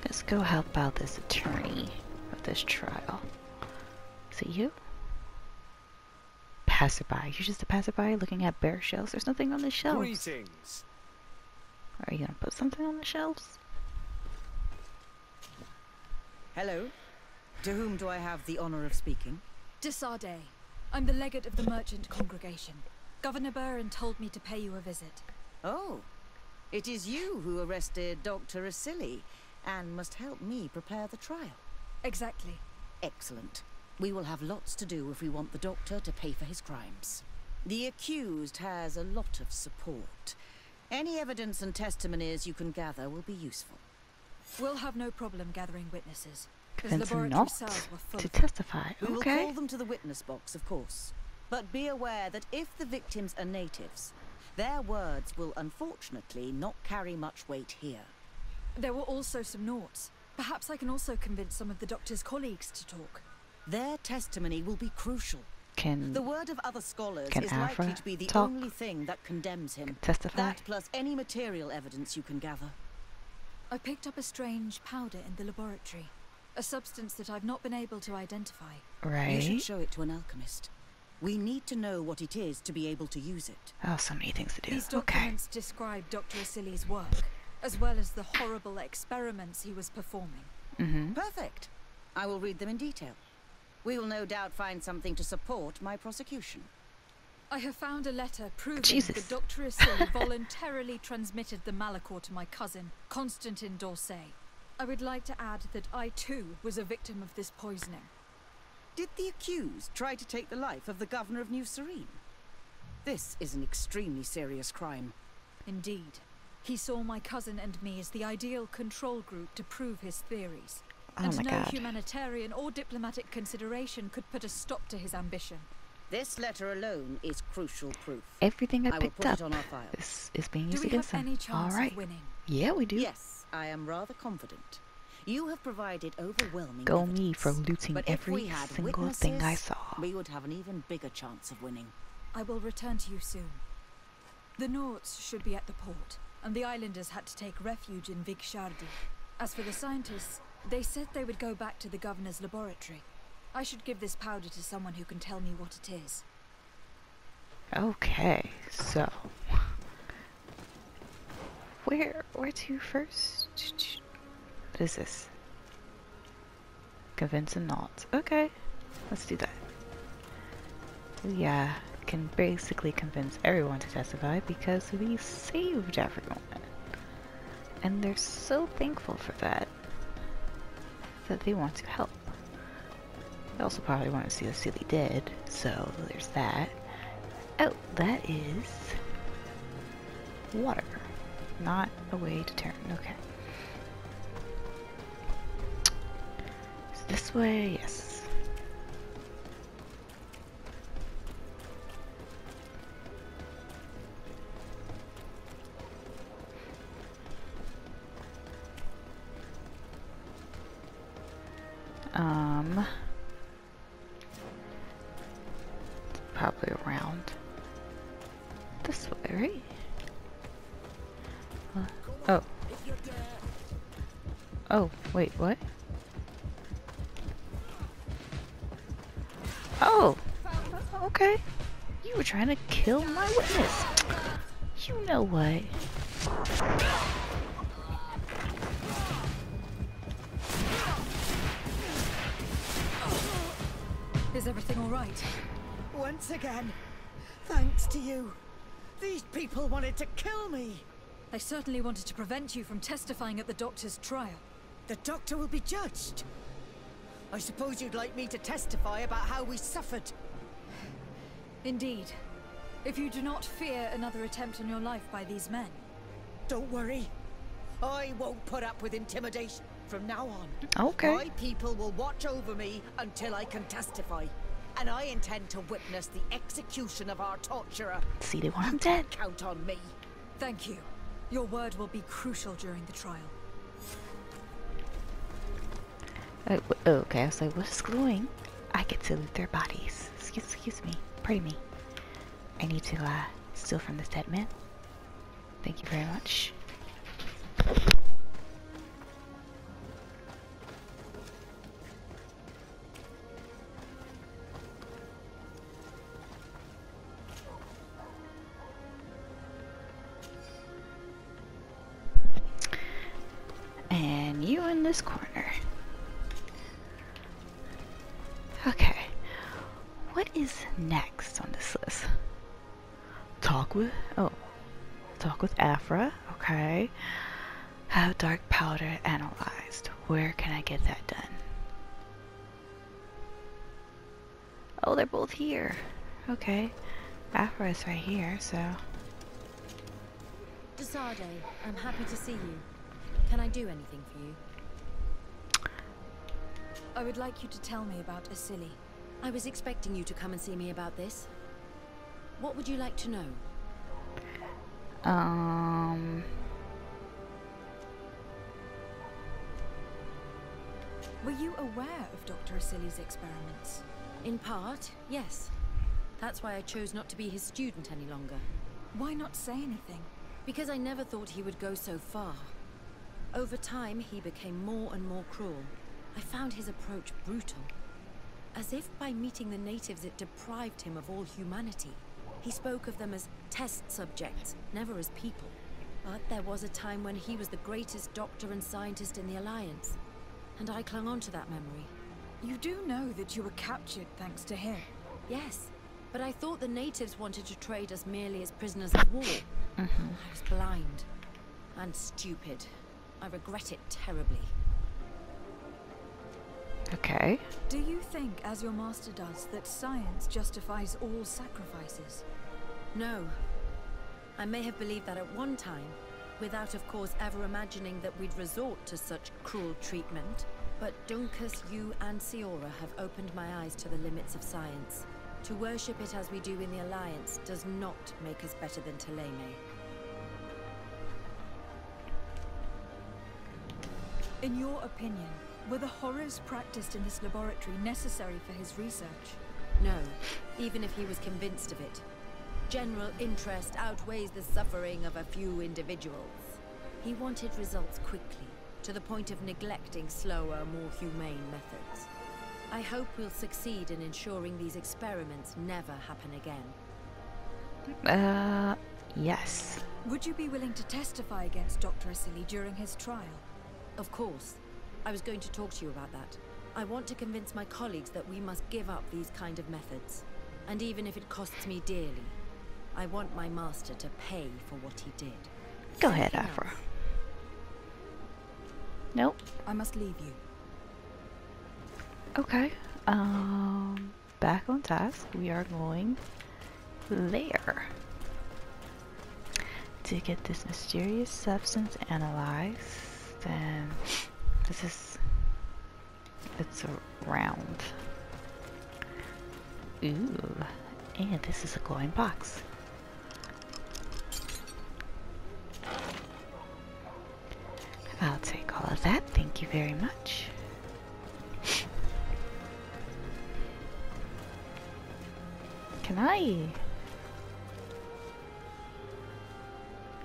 Let's go help out this attorney of this trial. Is it you? Passerby. You're just a passerby looking at bare shelves. There's nothing on the shelves. Greetings. Are you gonna put something on the shelves? Hello. To whom do I have the honor of speaking? Desade. I'm the legate of the merchant congregation. Governor Burren told me to pay you a visit. Oh, it is you who arrested Dr. Asili and must help me prepare the trial. Exactly. Excellent. We will have lots to do if we want the doctor to pay for his crimes. The accused has a lot of support. Any evidence and testimonies you can gather will be useful. We'll have no problem gathering witnesses. His Convince him laboratory not cells were full to of them. testify. We will Okay. call them to the witness box, of course. But be aware that if the victims are natives, their words will unfortunately not carry much weight here. There were also some Nauts. Perhaps I can also convince some of the doctor's colleagues to talk. Their testimony will be crucial. Can The word of other scholars Can is likely Afra to be the talk? only thing that condemns him. testify? That plus any material evidence you can gather. I picked up a strange powder in the laboratory. A substance that I've not been able to identify. You Right. should show it to an alchemist. We need to know what it is to be able to use it. Oh, so many things to do. These Okay. documents describe Dr. Asili's work, as well as the horrible experiments he was performing. Mm-hmm. Perfect. I will read them in detail. We will no doubt find something to support my prosecution. I have found a letter proving Jesus. that Dr. Asili voluntarily transmitted the Malachor to my cousin, Constantin d'Orsay. I would like to add that I too was a victim of this poisoning. Did the accused try to take the life of the governor of New Serene? This is an extremely serious crime. Indeed. He saw my cousin and me as the ideal control group to prove his theories. Oh And my no God. humanitarian or diplomatic consideration could put a stop to his ambition. This letter alone is crucial proof. Everything I I will picked put up it on our file. is being Do used we against have him. any chance All right. of winning? Yeah, we do. Yes, I am rather confident. You have provided overwhelming Go evidence. me for looting But if we every had single thing I witnesses, saw. we would have an even bigger chance of winning. I will return to you soon. The Nauts should be at the port, and the islanders had to take refuge in Vigshardi. As for the scientists, they said they would go back to the governor's laboratory. I should give this powder to someone who can tell me what it is. Okay, so where to first? What is this? Convince a knot. Okay, let's do that. We can basically convince everyone to testify because we saved everyone. And they're so thankful for that they want to help. They also probably want to see the silly dead, so there's that. Oh, that is water. Not a way to turn. Okay. Is this way? Yes. Probably around this way, right? Oh. Oh, wait, what? Oh! Okay. You were trying to kill my witness. You know what? Is everything all right? Once again, thanks to you. These people wanted to kill me. They certainly wanted to prevent you from testifying at the doctor's trial. The doctor will be judged. I suppose you'd like me to testify about how we suffered. Indeed. If you do not fear another attempt on your life by these men. Don't worry. I won't put up with intimidation from now on. Okay. My people will watch over me until I can testify. And I intend to witness the execution of our torturer. See, they want him dead. Count on me. Thank you. Your word will be crucial during the trial. Okay, I was like, what's glowing? I get to loot their bodies. Excuse me. Pardon me. I need to steal from this dead man. Thank you very much. in this corner. Okay. What is next on this list? Talk with Afra. Okay. Have dark powder analyzed. Where can I get that done? Oh, they're both here. Okay. Afra is right here, so. Desade, I'm happy to see you. Can I do anything for you? I would like you to tell me about Asili. I was expecting you to come and see me about this. What would you like to know? Were you aware of Dr. Asili's experiments? In part, yes. That's why I chose not to be his student any longer. Why not say anything? Because I never thought he would go so far. Over time, he became more and more cruel. I found his approach brutal. As if by meeting the natives it deprived him of all humanity. He spoke of them as test subjects, never as people. But there was a time when he was the greatest doctor and scientist in the Alliance. And I clung on to that memory. You do know that you were captured thanks to him. Yes, but I thought the natives wanted to trade us merely as prisoners of war. I was blind and stupid. I regret it terribly. Okay. Do you think, as your master does, that science justifies all sacrifices? No. I may have believed that at one time, without of course ever imagining that we'd resort to such cruel treatment. But Dunkus, you and Siora have opened my eyes to the limits of science. To worship it as we do in the Alliance does not make us better than Teleme. In your opinion, were the horrors practiced in this laboratory necessary for his research? No, even if he was convinced of it. General interest outweighs the suffering of a few individuals. He wanted results quickly, to the point of neglecting slower, more humane methods. I hope we'll succeed in ensuring these experiments never happen again. Yes. Would you be willing to testify against Dr. Asili during his trial? Of course. I was going to talk to you about that. I want to convince my colleagues that we must give up these kind of methods. And even if it costs me dearly, I want my master to pay for what he did. Go ahead, Afra. Nope. I must leave you. Okay. Back on task. We are going there to get this mysterious substance analyzed. And it's a round. Ooh, and this is a glowing box. I'll take all of that, thank you very much. Can I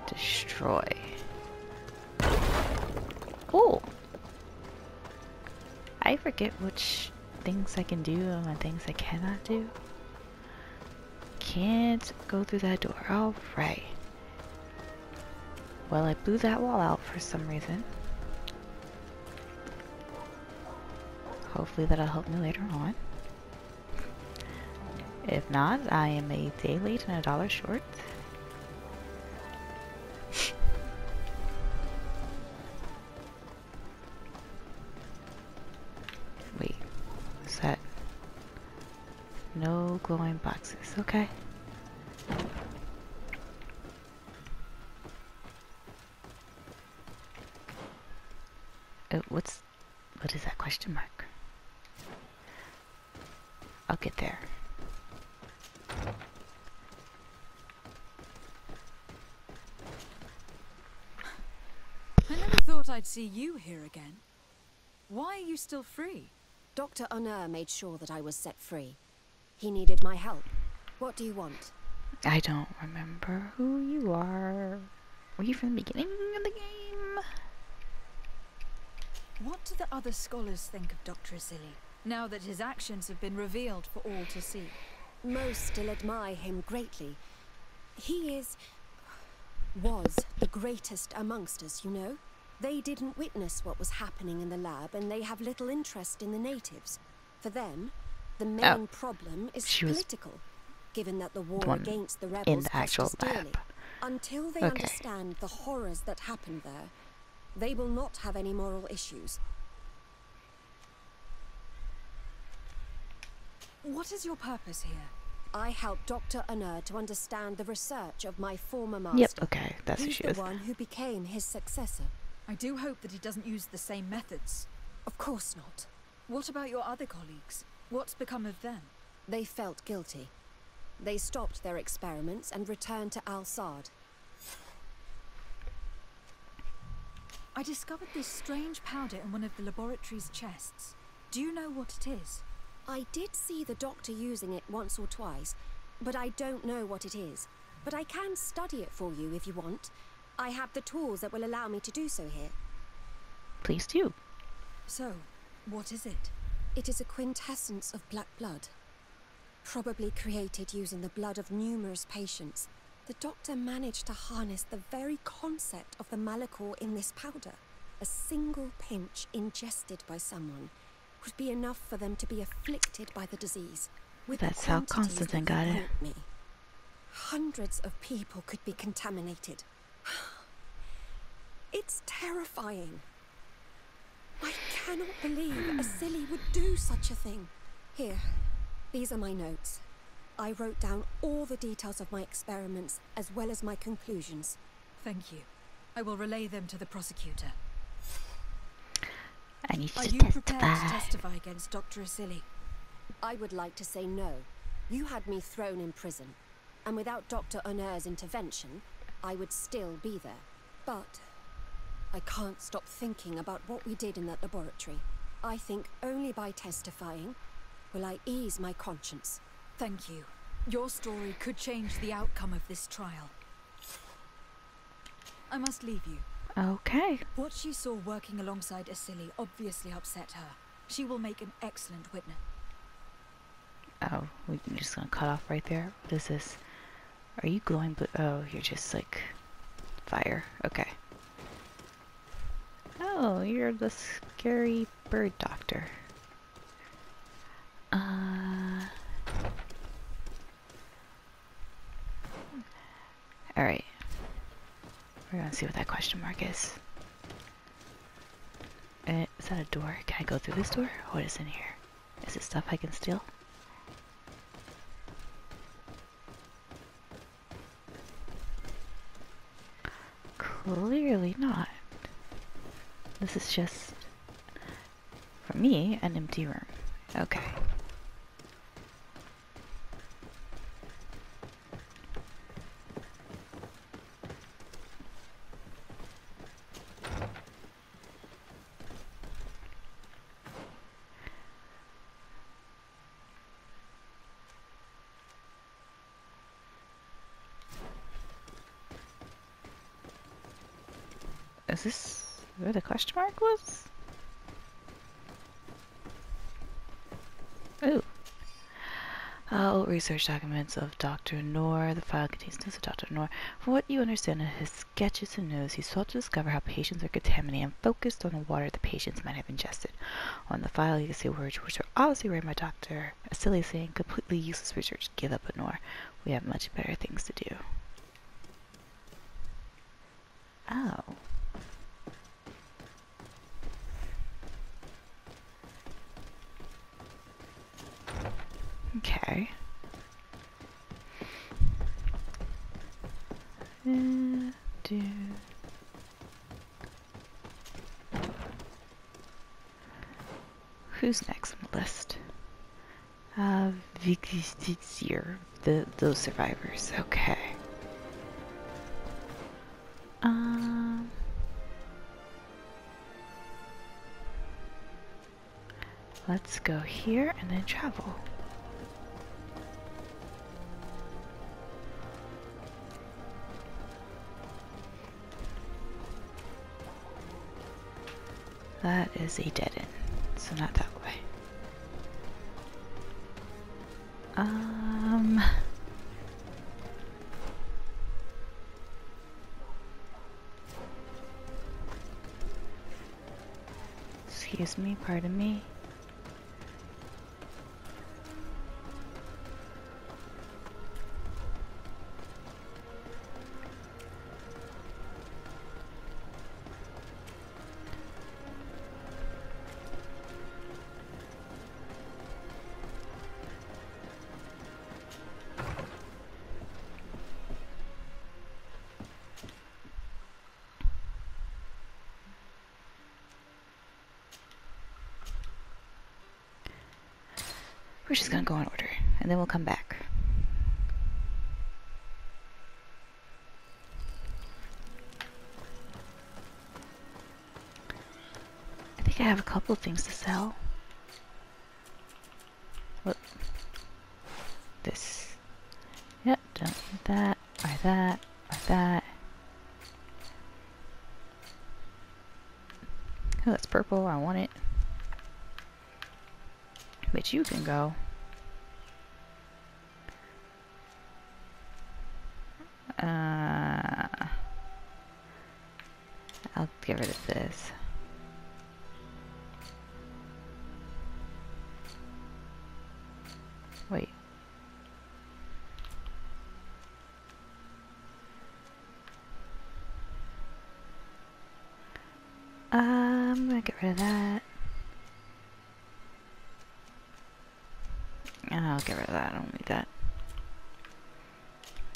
destroy? Oh! I forget which things I can do and things I cannot do. Can't go through that door. Alright. Well, I blew that wall out for some reason. Hopefully that'll help me later on. If not, I am a day late and $1 short. Wait, what's that? No glowing boxes, okay. What is that question mark? I'll get there. I never thought I'd see you here again. Why are you still free? Dr. Honor made sure that I was set free. He needed my help. What do you want? I don't remember who you are. Were you from the beginning of the game? What do the other scholars think of Dr. Asili, now that his actions have been revealed for all to see? Most still admire him greatly. He was the greatest amongst us, you know? They didn't witness what was happening in the lab, and they have little interest in the natives. For them, the main problem is political, given that the war against the rebels cost us dearly. Until they understand the horrors that happened there, they will not have any moral issues. What is your purpose here? I helped Dr. Unner to understand the research of my former master. Yep, okay, that's who He's she the is. one who became his successor. I do hope that he doesn't use the same methods. Of course not. What about your other colleagues? What's become of them? They felt guilty. They stopped their experiments and returned to Al-Sad. I discovered this strange powder in one of the laboratory's chests. Do you know what it is? I did see the doctor using it once or twice, but I don't know what it is. But I can study it for you if you want. I have the tools that will allow me to do so here. Please do. So, what is it? It is a quintessence of black blood. Probably created using the blood of numerous patients. The doctor managed to harness the very concept of the malachor in this powder. A single pinch ingested by someone would be enough for them to be afflicted by the disease. With That's how Constantine got it. Me, hundreds of people could be contaminated. It's terrifying. I cannot believe a silly would do such a thing. Here, these are my notes. I wrote down all the details of my experiments as well as my conclusions. Thank you. I will relay them to the prosecutor. I need Are to you prepared to testify against Dr. Asili? I would like to say no. You had me thrown in prison, and without Dr. Unner's intervention, I would still be there. But I can't stop thinking about what we did in that laboratory. I think only by testifying will I ease my conscience. Thank you. Your story could change the outcome of this trial. I must leave you. Okay. What she saw working alongside Asili obviously upset her. She will make an excellent witness. Oh, we're just gonna cut off right there. What is this? Are you glowing blue? Oh, you're just like fire. Okay. Oh, you're the scary bird doctor. Alright. We're gonna see what that question mark is. Is that a door? Can I go through this door? What is in here? Is it stuff I can steal? Clearly not. This is just, for me, an empty room. Okay. Is this where the question mark was? Ooh. Oh, research documents of Dr. Noor. The file contains notes of Dr. Noor. From what you understand of his sketches and notes, he sought to discover how patients are contaminated and focused on the water the patients might have ingested. On the file, you can see words which are obviously written by Dr. Asili saying, completely useless research. Give up, Noor. We have much better things to do. Oh. Okay. Who's next on the list? Victor, those survivors. Okay. Let's go here and then travel. That is a dead end, so not that way. Excuse me, pardon me. We're just gonna go in order, and then we'll come back. I think I have a couple things to sell. What? This. Yep, don't need that. Buy that. Buy that. Oh, that's purple. I want it. But you can go. I'll get rid of this. Wait. I'm gonna get rid of that. I'll get rid of that. I don't need that.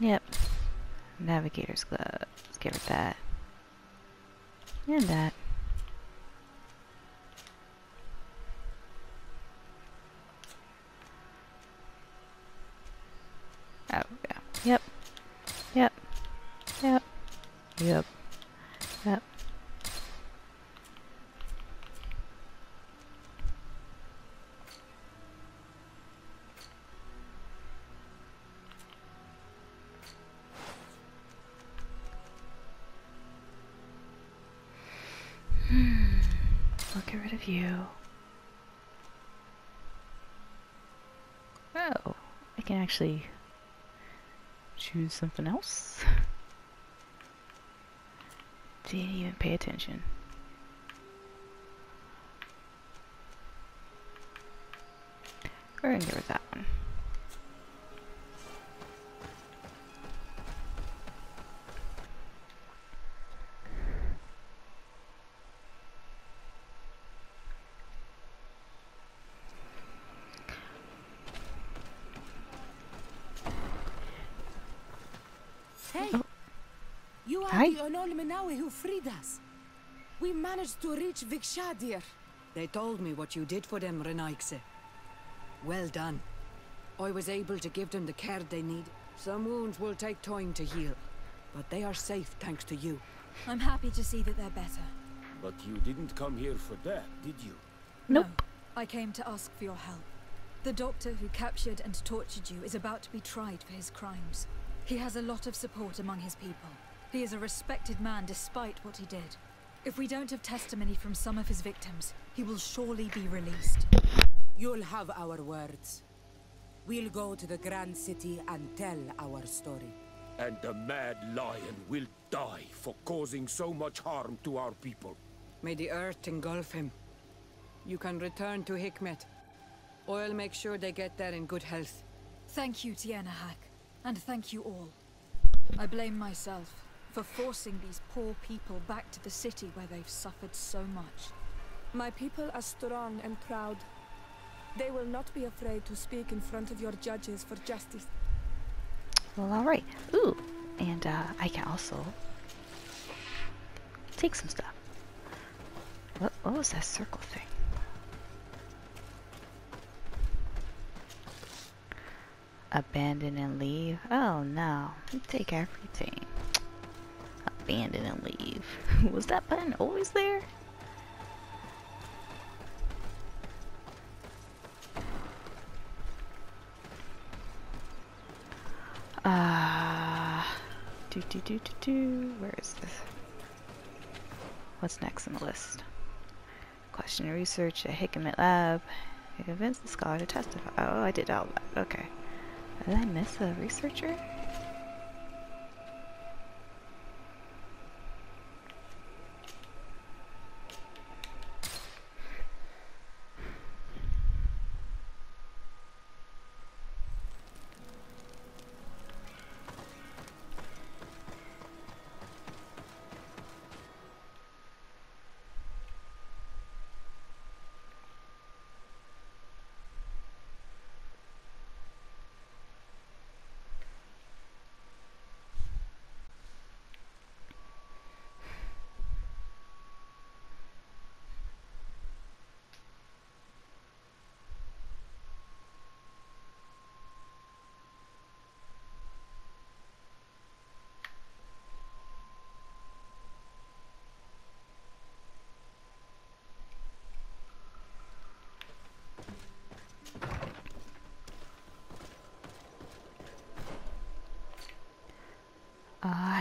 Yep. Navigator's glove. Let's get rid of that. And that. Oh, yeah. Yep. Yep. Yep. Yep. Yep. I'll get rid of you. Oh, I can actually choose something else. Didn't even pay attention. We're gonna get rid of that one. Hey! Oh. You are Hi. the Onolmenawi who freed us. We managed to reach Vikshadir. They told me what you did for them, Renaikse. Well done. I was able to give them the care they need. Some wounds will take time to heal, but they are safe thanks to you. I'm happy to see that they're better. But you didn't come here for that, did you? Nope. No, I came to ask for your help. The doctor who captured and tortured you is about to be tried for his crimes. He has a lot of support among his people. He is a respected man despite what he did. If we don't have testimony from some of his victims, he will surely be released. You'll have our words. We'll go to the Grand City and tell our story. And the Mad Lion will die for causing so much harm to our people. May the earth engulf him. You can return to Hikmet. I'll make sure they get there in good health. Thank you, Tiana Hack, and thank you all. I blame myself for forcing these poor people back to the city where they've suffered so much. My people are strong and proud. They will not be afraid to speak in front of your judges for justice. Well, alright. Ooh, and I can also take some stuff. What was that circle thing? Abandon and leave? Oh no, you take everything. Abandon and leave. Was that button always there? Where is this? What's next on the list? Question and research at Hikmet Lab. You convince the scholar to testify. Oh, I did all that. Okay. Did I miss a researcher?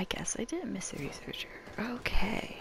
guess I did miss a researcher. Okay.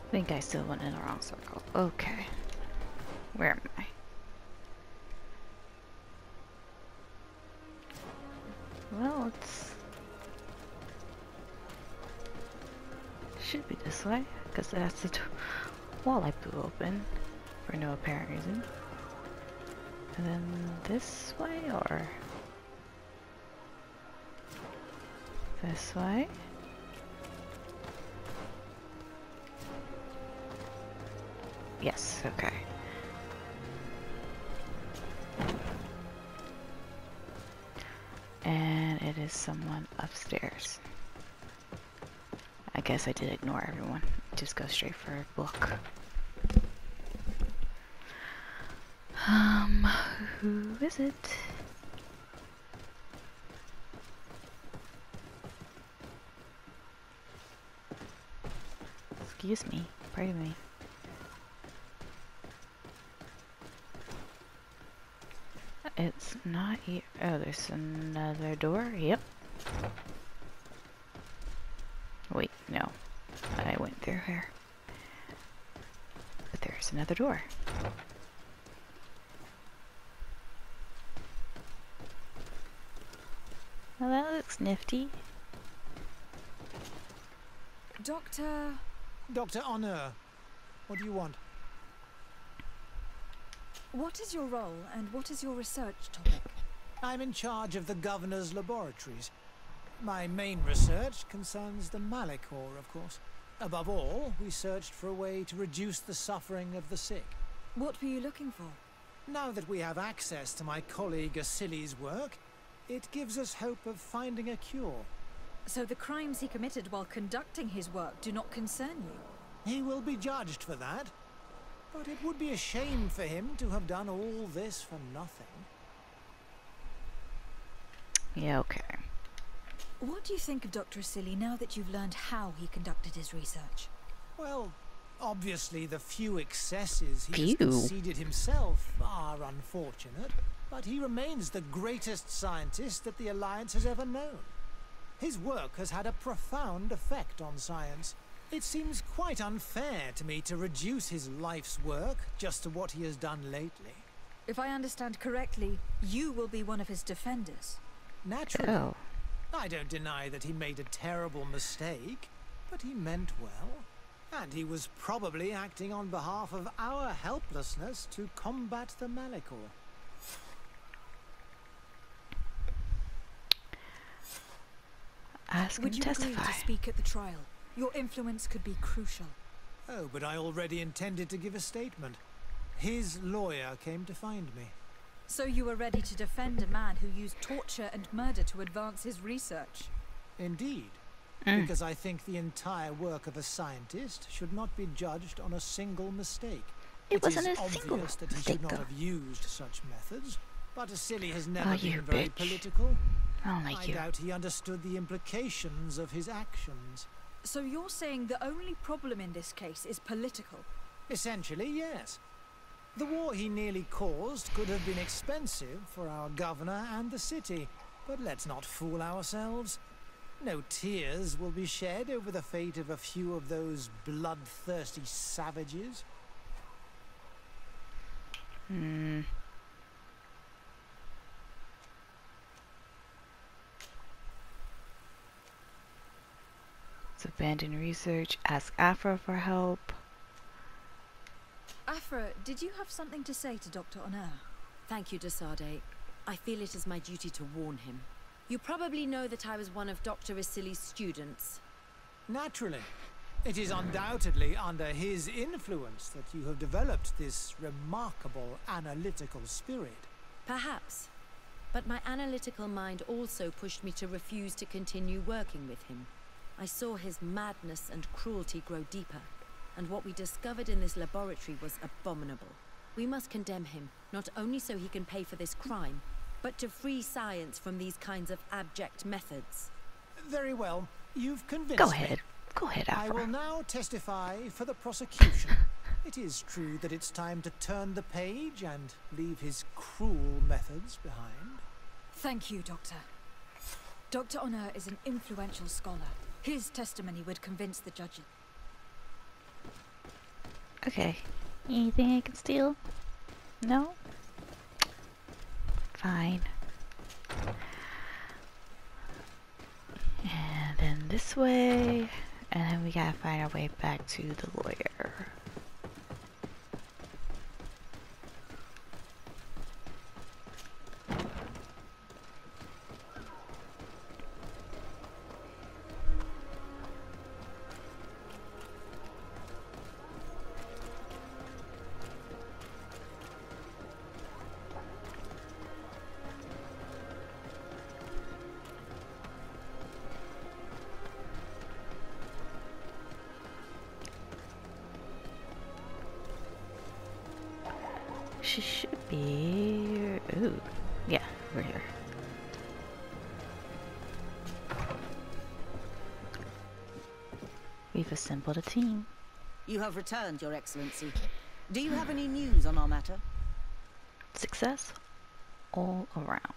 I think I still went in the wrong circle. Okay. Where am I? Well, it's... should be this way, because that's the wall I blew open for no apparent reason. And then this way, or... this way? Yes, okay. And it is someone upstairs. I guess I did ignore everyone. Just go straight for a book. Who is it? Excuse me, pardon me. It's not here. Oh, there's another door. Yep. Wait, no. I went through here. But there's another door. Well, that looks nifty. Dr. Honor, what do you want? What is your role and what is your research topic? I'm in charge of the governor's laboratories. My main research concerns the Malachor, of course. Above all, we searched for a way to reduce the suffering of the sick. What were you looking for? Now that we have access to my colleague Asili's work, it gives us hope of finding a cure. So the crimes he committed while conducting his work do not concern you? He will be judged for that. But it would be a shame for him to have done all this for nothing. Yeah, okay. What do you think of Dr. Asili now that you've learned how he conducted his research? Well, obviously the few excesses he has conceded himself are unfortunate, but he remains the greatest scientist that the Alliance has ever known. His work has had a profound effect on science. It seems quite unfair to me to reduce his life's work just to what he has done lately. If I understand correctly, you will be one of his defenders. Naturally. Oh. I don't deny that he made a terrible mistake, but he meant well. And he was probably acting on behalf of our helplessness to combat the Malachor. Ask him to testify. Would you agree to speak at the trial? Your influence could be crucial. Oh, but I already intended to give a statement. His lawyer came to find me. So you were ready to defend a man who used torture and murder to advance his research? Indeed. Because I think the entire work of a scientist should not be judged on a single mistake. It wasn't is a single obvious that he mistake, should not though. have used such methods, but Asili has never you been very bitch. political. I don't like I you. doubt he understood the implications of his actions. So you're saying the only problem in this case is political? Essentially, yes. The war he nearly caused could have been expensive for our governor and the city, but let's not fool ourselves. No tears will be shed over the fate of a few of those bloodthirsty savages. Let's abandon research. Ask Afra for help. Afra, did you have something to say to Dr. Honor? Thank you, Desade. I feel it is my duty to warn him. You probably know that I was one of Dr. Asili's students. Naturally. It is undoubtedly under his influence that you have developed this remarkable analytical spirit. Perhaps. But my analytical mind also pushed me to refuse to continue working with him. I saw his madness and cruelty grow deeper, and what we discovered in this laboratory was abominable. We must condemn him, not only so he can pay for this crime, but to free science from these kinds of abject methods. Very well. You've convinced Go me. ahead. Go ahead, Afra. I will now testify for the prosecution. It is true that it's time to turn the page and leave his cruel methods behind. Thank you, Doctor. Dr. Honor is an influential scholar. His testimony would convince the judges. Okay. Anything I can steal? No? Fine. And then this way. And then we gotta find our way back to the lawyer. She should be... Ooh. Yeah, we're here. We've assembled a team. You have returned, Your Excellency. Do you have any news on our matter? Success all around.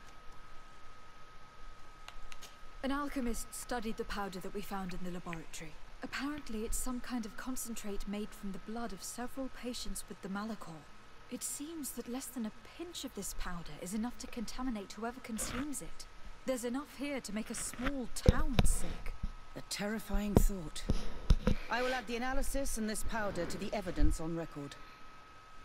An alchemist studied the powder that we found in the laboratory. Apparently, it's some kind of concentrate made from the blood of several patients with the Malachor. It seems that less than a pinch of this powder is enough to contaminate whoever consumes it. There's enough here to make a small town sick. A terrifying thought. I will add the analysis and this powder to the evidence on record.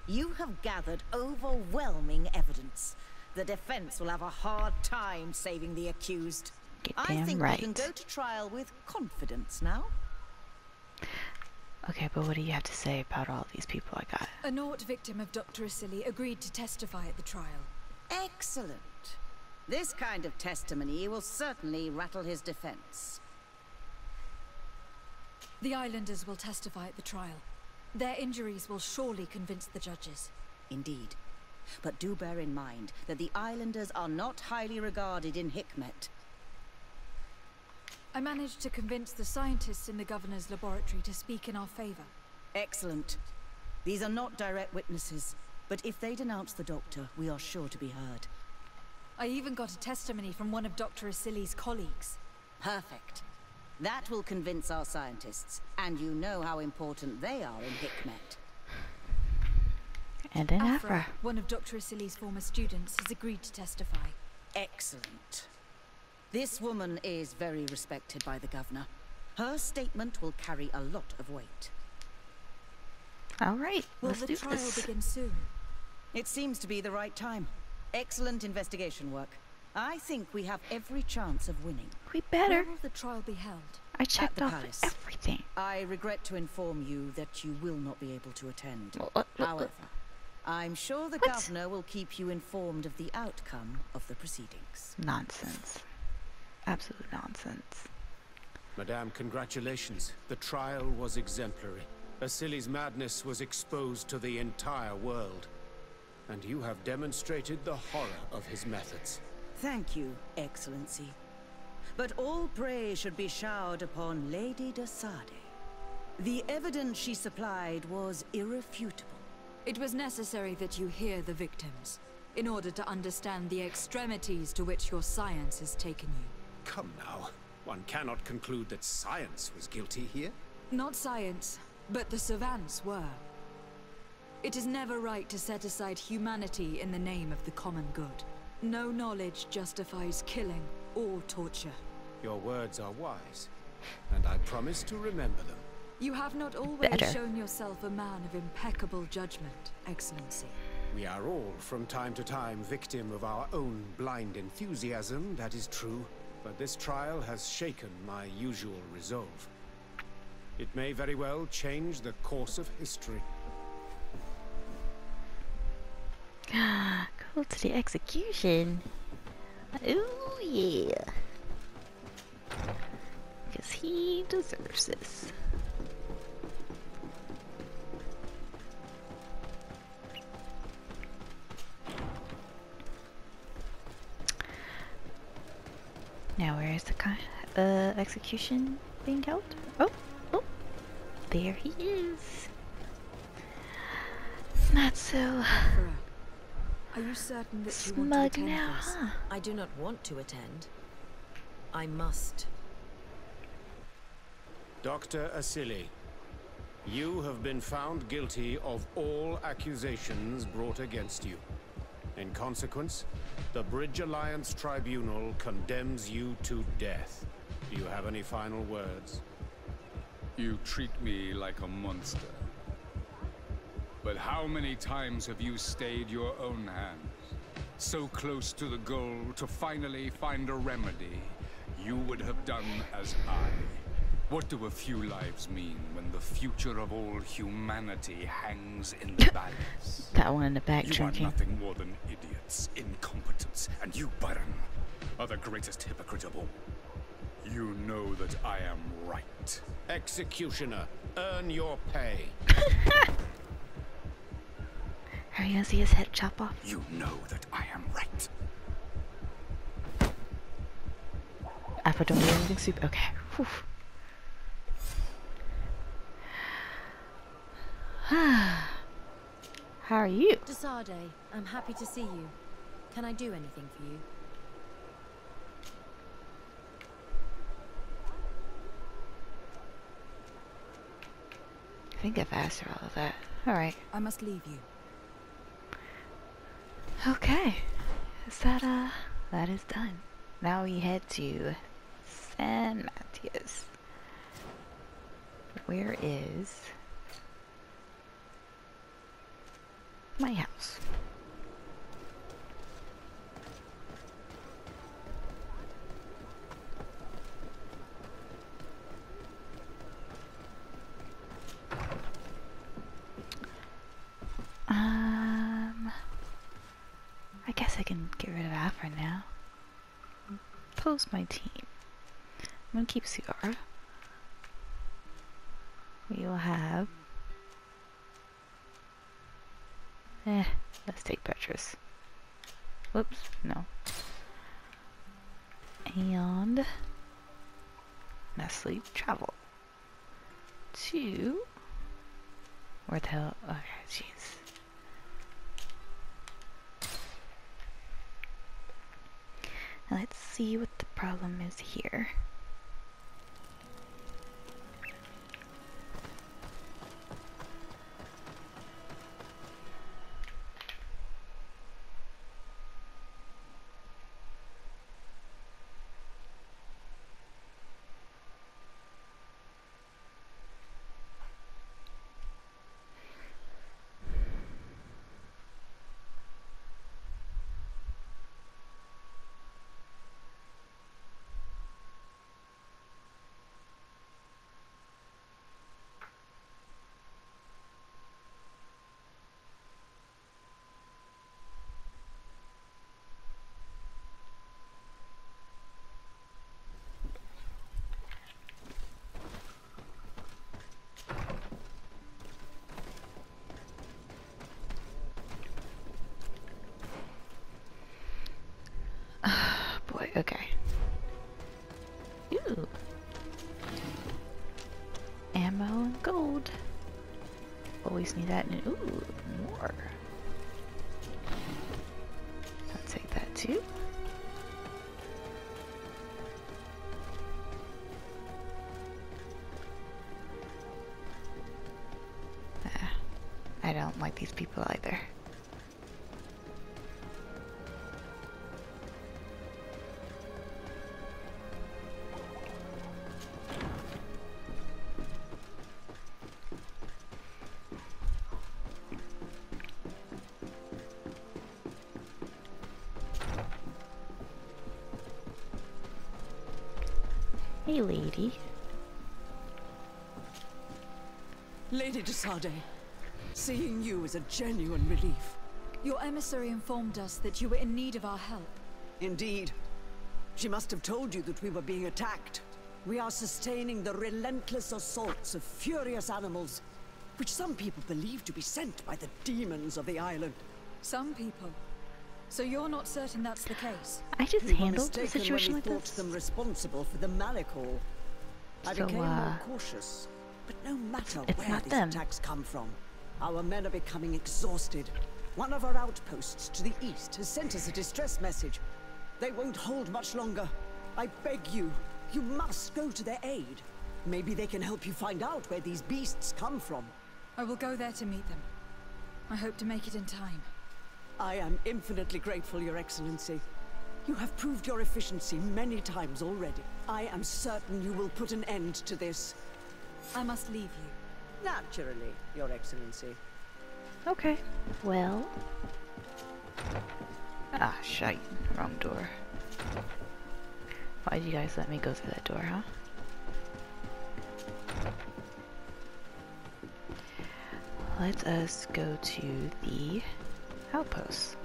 You have gathered overwhelming evidence. The defense will have a hard time saving the accused. I think we can go to trial with confidence now. Okay, but what do you have to say about all these people I got? A Naut victim of Dr. Asili agreed to testify at the trial. Excellent. This kind of testimony will certainly rattle his defense. The Islanders will testify at the trial. Their injuries will surely convince the judges. Indeed. But do bear in mind that the Islanders are not highly regarded in Hikmet. I managed to convince the scientists in the governor's laboratory to speak in our favor. Excellent. These are not direct witnesses, but if they denounce the doctor, we are sure to be heard. I even got a testimony from one of Dr. Asili's colleagues. Perfect. That will convince our scientists, and you know how important they are in Hikmet. And then Afra. One of Dr. Asili's former students, has agreed to testify. Excellent. This woman is very respected by the governor. Her statement will carry a lot of weight. All right, let's do this. Will the trial begin soon? It seems to be the right time. Excellent investigation work. I think we have every chance of winning. We better. Where will the trial be held? I checked off palace. everything. I regret to inform you that you will not be able to attend. What? However, I'm sure the governor will keep you informed of the outcome of the proceedings. Nonsense. Absolute nonsense. Madame, congratulations. The trial was exemplary. Asili's madness was exposed to the entire world. And you have demonstrated the horror of his methods. Thank you, Excellency. But all praise should be showered upon Lady de Sade. The evidence she supplied was irrefutable. It was necessary that you hear the victims, in order to understand the extremities to which your science has taken you. Come now. One cannot conclude that science was guilty here. Not science, but the savants were. It is never right to set aside humanity in the name of the common good. No knowledge justifies killing or torture. Your words are wise, and I promise to remember them. You have not always shown yourself a man of impeccable judgment, Excellency. We are all, from time to time, victim of our own blind enthusiasm, that is true. But this trial has shaken my usual resolve. It may very well change the course of history. Go to the execution. Ooh, yeah. Because he deserves this. Now, where is the execution being held? Oh, oh, there he is. Not so Are you certain that you want to smug attend now, this? huh? I do not want to attend. I must. Dr. Asili, you have been found guilty of all accusations brought against you. In consequence, the Bridge Alliance Tribunal condemns you to death. Do you have any final words? You treat me like a monster. But how many times have you stayed your own hand? So close to the goal to finally find a remedy, you would have done as I. What do a few lives mean when the future of all humanity hangs in the balance? That one in the back You are drinking. nothing more than idiots, incompetents, and you, Baron, are the greatest hypocrite of all. You know that I am right. Executioner, earn your pay. Are you gonna see his head chop off? You know that I am right. Apple don't do anything super. Okay. Whew. How are you? Desade, I'm happy to see you. Can I do anything for you? I think I've asked her all of that. Alright. I must leave you. Okay. Is that is done. Now we head to San Matias. Where is my house? I guess I can get rid of Afra now. Post my team. I'm gonna keep Ciara. We will have... let's take Petrus. Whoops, no. And... Nestle travel. To... Where the hell? Okay, jeez. Let's see what the problem is here. Boy, okay. Ooh. Ammo and gold. Always need that. And ooh, more. I'll take that too. I don't like these people either. Hey, lady. Lady de Sade, seeing you is a genuine relief. Your emissary informed us that you were in need of our help. Indeed. She must have told you that we were being attacked. We are sustaining the relentless assaults of furious animals, which some people believe to be sent by the demons of the island. Some people? So you're not certain that's the case? I just handled the situation like this. We thought them responsible for the Malachor. I became more cautious. But no matter where these attacks come from, our men are becoming exhausted. One of our outposts to the east has sent us a distress message. They won't hold much longer. I beg you, you must go to their aid. Maybe they can help you find out where these beasts come from. I will go there to meet them. I hope to make it in time. I am infinitely grateful, Your Excellency. You have proved your efficiency many times already. I am certain you will put an end to this. I must leave you. Naturally, Your Excellency. Okay, well... Ah, shite. Wrong door. Why'd you guys let me go through that door, huh? Let us go to the outpost.